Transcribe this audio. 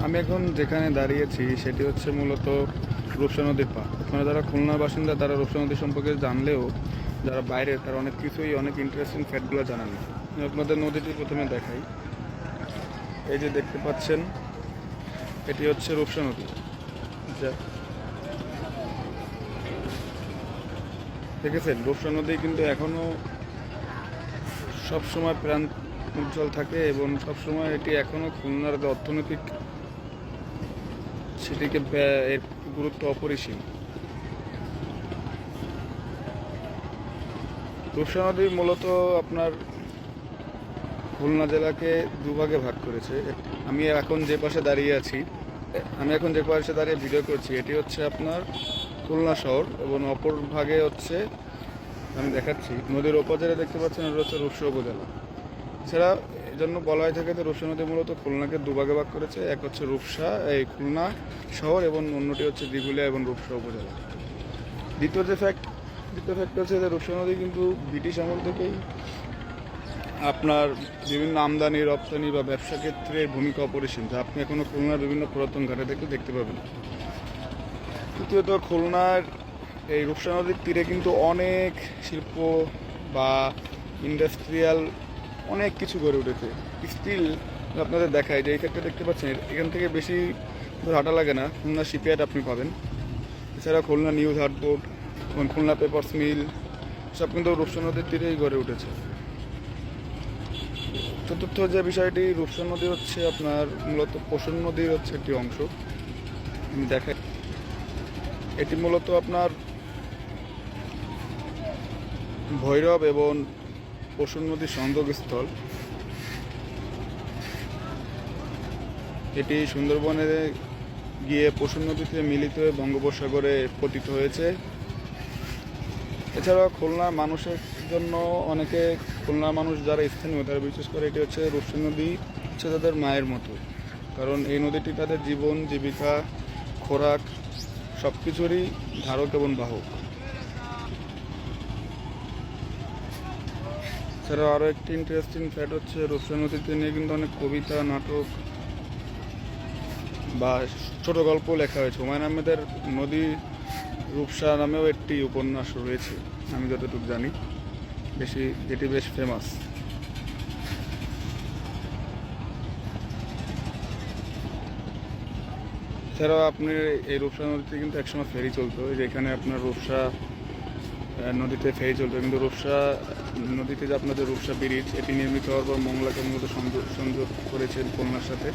আমি এখন যেখানে দাঁড়িয়েছি সেটি হচ্ছে মূলত রূপসা নদীর পাড়। আপনারা যারা খুলনার বাসিন্দা তারা রূপসা নদী সম্পর্কে জানলেও যারা বাইরে তারা অনেক কিছুই অনেক ইন্টারেস্টিং ফ্যাক্টগুলো জানান না। আমি আপনাদের নদীটি প্রথমে দেখাই। এই যে দেখতে পাচ্ছেন এটি হচ্ছে রূপসা নদী। যা দেখেছেন রূপসা নদী কিন্তু এখনও সবসময় প্রাণ উজ্জ্বল থাকে এবং সবসময় এটি এখনও খুলনার যে অর্থনৈতিক সেটিকে এর গুরুত্ব অপরিসীম। রূপসা নদী মূলত আপনার খুলনা জেলাকে দুভাগে ভাগ করেছে। আমি এখন যে পাশে দাঁড়িয়ে ভিডিও করছি এটি হচ্ছে আপনার খুলনা শহর এবং অপর ভাগে হচ্ছে আমি দেখাচ্ছি নদীর ওপারে দেখতে পাচ্ছেন এটা হচ্ছে রূপসা উপজেলা। এছাড়া এই জন্য বলা হয়ে থাকে যে রূপসা নদী মূলত খুলনাকে দুভাগে ভাগ করেছে। এক হচ্ছে রূপসা এই খুলনা শহর এবং অন্যটি হচ্ছে দিঘুলিয়া এবং রূপসা উপজেলা। দ্বিতীয় ফ্যাক্ট হচ্ছে যে রূপসা নদী কিন্তু ব্রিটিশ আমল থেকেই আপনার বিভিন্ন আমদানি রপ্তানি বা ব্যবসা ক্ষেত্রে ভূমিকা অপরিসীম, যা আপনি এখনও খুলনার বিভিন্ন পুরাতন ঘাটে দেখতে পাবেন। তৃতীয়ত খুলনার এই রূপসা নদীর তীরে কিন্তু অনেক শিল্প বা ইন্ডাস্ট্রিয়াল অনেক কিছু গড়ে উঠেছে। স্টিল আপনাদের দেখায় যে এই ক্ষেত্রে দেখতে পাচ্ছেন এখান থেকে বেশি হাঁটা লাগে না, খুলনা শিপইয়ার্ড আপনি পাবেন। এছাড়া খুলনা নিউজ হাটবোর্ড এবং খুলনা পেপারস মিল সব কিন্তু রূপসা নদীর তীরেই গড়ে উঠেছে। চতুর্থ যে বিষয়টি, রূপসা নদী হচ্ছে আপনার মূলত পশুর নদীর হচ্ছে একটি অংশ। আমি দেখাই এটি মূলত আপনার ভৈরব এবং পশুর নদীর সংযোগস্থল। এটি সুন্দরবনে গিয়ে পশুর নদীতে মিলিত হয়ে বঙ্গোপসাগরে পতিত হয়েছে। এছাড়াও খুলনার মানুষের জন্য খুলনার মানুষ যারা স্থানীয় তারা বিশেষ করে এটি হচ্ছে রূপসা নদী হচ্ছে তাদের মায়ের মতো, কারণ এই নদীটি তাদের জীবন জীবিকা খোরাক সব কিছুরই ধারক এবং বাহক। এছাড়াও আরও একটি ইন্টারেস্টিং ফ্যাক্ট হচ্ছে রূপসা নদীতে নিয়ে কিন্তু অনেক কবিতা নাটক বা ছোট গল্প লেখা হয়েছে। হুমায়ুন আহমেদের নদী রূপসা নামেও একটি উপন্যাস রয়েছে আমি যতটুকু জানি, যেটি বেশ ফেমাস। এছাড়াও আপনি এই রূপসা নদীতে কিন্তু একসময় ফেরি চলতো, যেখানে আপনার রূপসা নদীতে ফেরি চলতো, কিন্তু রূপসা নদীতে যে আপনাদের রূপসা ব্রিজ এটি নির্মিত হওয়ার পর মংলাকে মূলত সংযোগ করেছেন খুলনার সাথে।